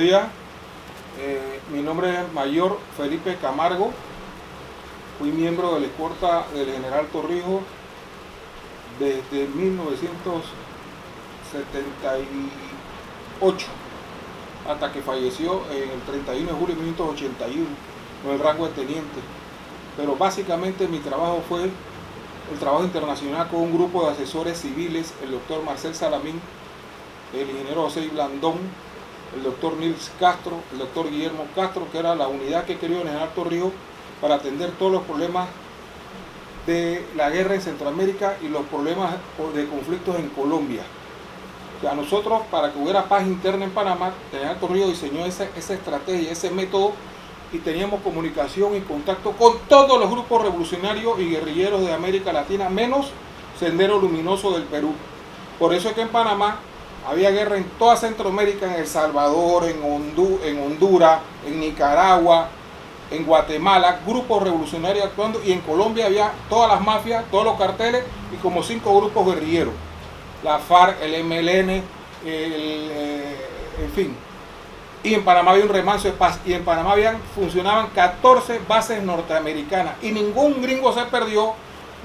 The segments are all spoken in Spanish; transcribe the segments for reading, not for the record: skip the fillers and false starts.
días. Mi nombre es Mayor Felipe Camargo. Fui miembro de la escolta del general Torrijos desde 1978 hasta que falleció en el 31 de julio de 1981 con el rango de teniente. Pero básicamente mi trabajo fue el trabajo internacional con un grupo de asesores civiles, el doctor Marcel Salamín, el ingeniero José Blandón, el doctor Nils Castro, el doctor Guillermo Castro, que era la unidad que creó el general Torrijos para atender todos los problemas de la guerra en Centroamérica y los problemas de conflictos en Colombia. O sea, nosotros, para que hubiera paz interna en Panamá, el general Torrijos diseñó esa estrategia, ese método, y teníamos comunicación y contacto con todos los grupos revolucionarios y guerrilleros de América Latina, menos Sendero Luminoso del Perú. Por eso es que en Panamá había guerra en toda Centroamérica, en El Salvador, en Honduras, en Nicaragua, en Guatemala, grupos revolucionarios actuando, y en Colombia había todas las mafias, todos los carteles y como 5 grupos guerrilleros. La FARC, el MLN, en fin. Y en Panamá había un remanso de paz, y en Panamá funcionaban 14 bases norteamericanas, y ningún gringo se perdió,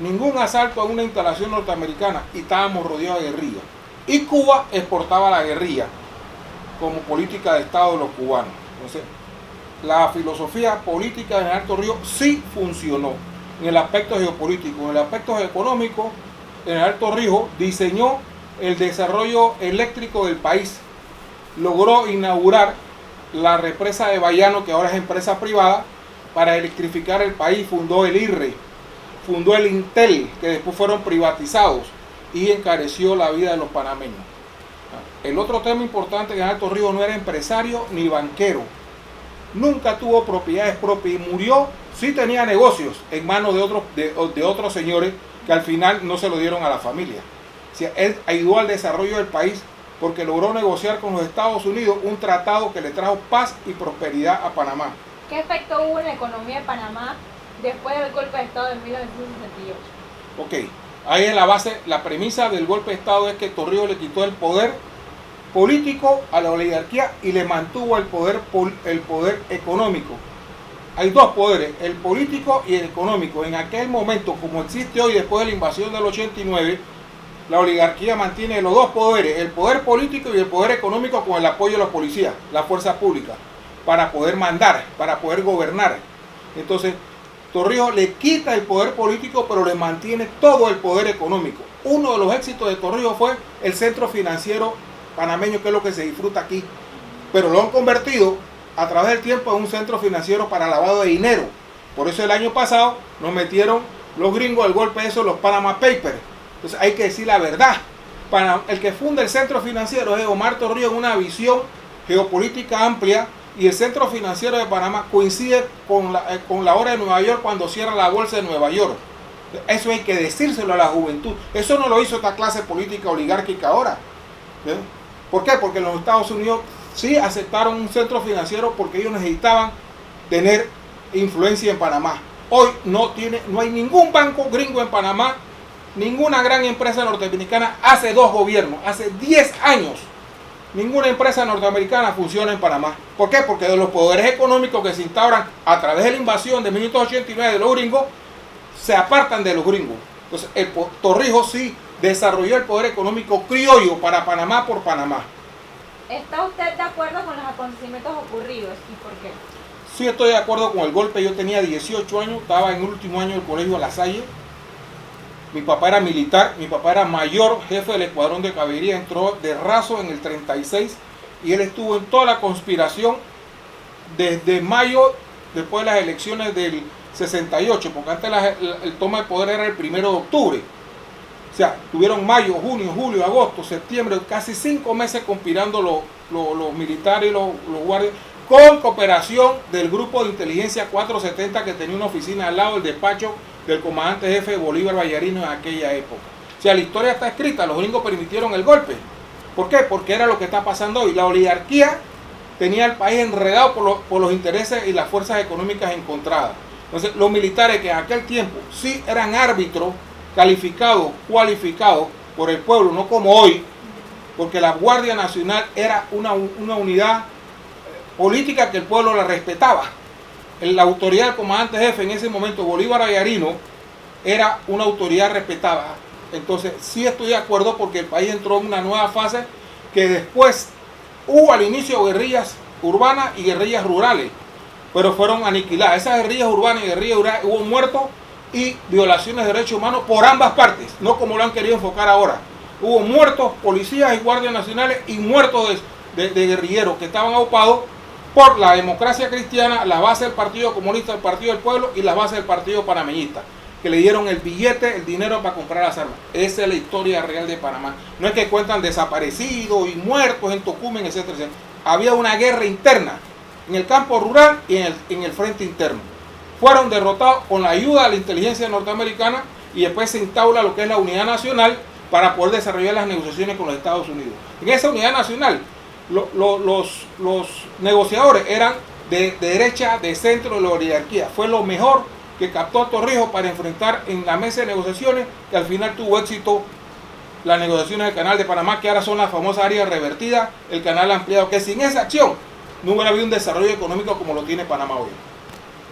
ningún asalto a una instalación norteamericana, y estábamos rodeados de guerrilla. Y Cuba exportaba la guerrilla como política de Estado de los cubanos. Entonces, la filosofía política de general Torrijos sí funcionó en el aspecto geopolítico. En el aspecto económico, el general Torrijos diseñó el desarrollo eléctrico del país. Logró inaugurar la represa de Bayano, que ahora es empresa privada, para electrificar el país. Fundó el IRRE, fundó el Intel, que después fueron privatizados, y encareció la vida de los panameños. El otro tema importante, que el general Torrijos no era empresario ni banquero. Nunca tuvo propiedades propias y murió. Sí tenía negocios en manos de otros señores que al final no se lo dieron a la familia. O sea, él ayudó al desarrollo del país porque logró negociar con los Estados Unidos un tratado que le trajo paz y prosperidad a Panamá. ¿Qué efecto hubo en la economía de Panamá después del golpe de Estado de 1968? Ok, ahí es la base, la premisa del golpe de Estado es que Torrijos le quitó el poder político a la oligarquía y le mantuvo el poder económico. Hay dos poderes, el político y el económico. En aquel momento, como existe hoy después de la invasión del 89, la oligarquía mantiene los dos poderes, el poder político y el poder económico, con el apoyo de la policía, la fuerza pública, para poder mandar, para poder gobernar. Entonces, Torrijos le quita el poder político, pero le mantiene todo el poder económico. Uno de los éxitos de Torrijos fue el centro financiero panameño, que es lo que se disfruta aquí, pero lo han convertido a través del tiempo en un centro financiero para lavado de dinero. Por eso el año pasado nos metieron los gringos el golpe de eso, los Panama Papers. Entonces hay que decir la verdad. El que funda el centro financiero es Omar Torrijos, en una visión geopolítica amplia, y el centro financiero de Panamá coincide con la hora de Nueva York, cuando cierra la bolsa de Nueva York. Eso hay que decírselo a la juventud. Eso no lo hizo esta clase política oligárquica ahora. ¿Sí? ¿Por qué? Porque los Estados Unidos sí aceptaron un centro financiero porque ellos necesitaban tener influencia en Panamá. Hoy no hay ningún banco gringo en Panamá, ninguna gran empresa norteamericana. Hace 2 gobiernos, hace 10 años, ninguna empresa norteamericana funciona en Panamá. ¿Por qué? Porque de los poderes económicos que se instauran a través de la invasión de 1989 de los gringos, se apartan de los gringos. Entonces, Torrijos sí desarrolló el poder económico criollo para Panamá por Panamá. ¿Está usted de acuerdo con los acontecimientos ocurridos y por qué? Sí, estoy de acuerdo con el golpe. Yo tenía 18 años, estaba en el último año del colegio La Salle. Mi papá era militar, mi papá era mayor, jefe del escuadrón de caballería, entró de raso en el 36 y él estuvo en toda la conspiración desde mayo, después de las elecciones del 68, porque antes el toma de poder era el 1 de octubre. O sea, tuvieron mayo, junio, julio, agosto, septiembre, casi 5 meses conspirando los militares y los guardias, con cooperación del grupo de inteligencia 470, que tenía una oficina al lado del despacho del comandante jefe Bolívar Vallarino en aquella época. O sea, la historia está escrita, los gringos permitieron el golpe. ¿Por qué? Porque era lo que está pasando hoy. La oligarquía tenía el país enredado por los intereses y las fuerzas económicas encontradas. Entonces, los militares, que en aquel tiempo sí eran árbitros calificados, cualificados por el pueblo, no como hoy, porque la Guardia Nacional era una unidad política que el pueblo la respetaba. La autoridad del comandante jefe en ese momento, Bolívar Ayarino, era una autoridad respetada. Entonces sí estoy de acuerdo porque el país entró en una nueva fase que después hubo al inicio guerrillas urbanas y guerrillas rurales, pero fueron aniquiladas. Esas guerrillas urbanas y guerrillas rurales hubo muertos y violaciones de derechos humanos por ambas partes, no como lo han querido enfocar ahora. Hubo muertos, policías y guardias nacionales y muertos de guerrilleros que estaban ocupados por la democracia cristiana, las bases del Partido Comunista, el Partido del Pueblo y las bases del Partido Panameñista, que le dieron el billete, el dinero para comprar las armas. Esa es la historia real de Panamá. No es que cuentan desaparecidos y muertos en Tocumen, etcétera, etcétera. Había una guerra interna en el campo rural y en el frente interno. Fueron derrotados con la ayuda de la inteligencia norteamericana y después se instaura lo que es la unidad nacional para poder desarrollar las negociaciones con los Estados Unidos. En esa unidad nacional, los negociadores eran de derecha, de centro, de la oligarquía. Fue lo mejor que captó a Torrijos para enfrentar en la mesa de negociaciones, que al final tuvo éxito las negociaciones del Canal de Panamá, que ahora son las famosas áreas revertidas, el canal ampliado, que sin esa acción no hubiera habido un desarrollo económico como lo tiene Panamá hoy.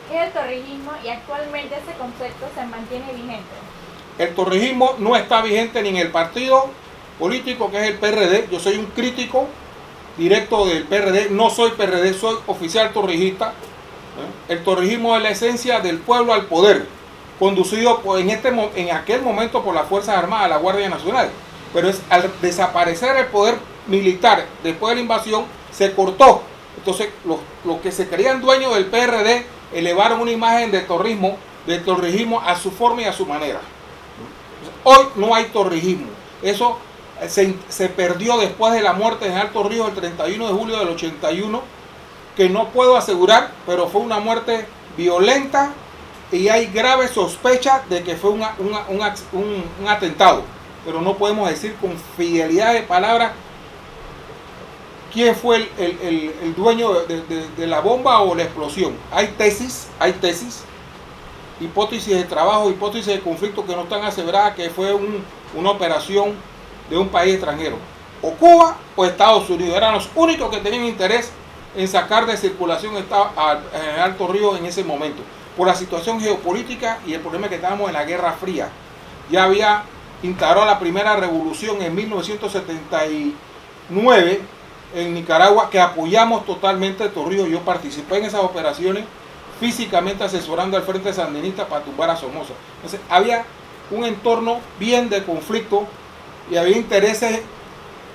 ¿Qué es el torrijismo y actualmente ese concepto se mantiene vigente? El torrijismo no está vigente ni en el partido político que es el PRD. Yo soy un crítico directo del PRD, no soy PRD, soy oficial torrijista. El torrijismo es la esencia del pueblo al poder, conducido en aquel momento por las Fuerzas Armadas, la Guardia Nacional. Pero al desaparecer el poder militar después de la invasión, se cortó. Entonces los que se creían dueños del PRD elevaron una imagen del torrijismo a su forma y a su manera. Hoy no hay torrijismo. Eso se perdió después de la muerte de General Torrijos el 31 de julio del 81, que no puedo asegurar, pero fue una muerte violenta y hay grave sospecha de que fue un atentado. Pero no podemos decir con fidelidad de palabra quién fue el dueño de la bomba o la explosión. Hay tesis, hipótesis de trabajo, hipótesis de conflicto que no están aseveradas que fue una operación de un país extranjero. O Cuba o Estados Unidos. Eran los únicos que tenían interés en sacar de circulación al General Torrijos en ese momento. Por la situación geopolítica y el problema que estábamos en la Guerra Fría. Ya había instaurado la primera revolución en 1979 en Nicaragua, que apoyamos totalmente a Torrijos. Yo participé en esas operaciones físicamente asesorando al Frente Sandinista para tumbar a Somoza. Entonces había un entorno bien de conflicto y había intereses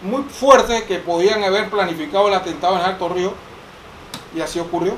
muy fuertes que podían haber planificado el atentado en Alto Río, y así ocurrió.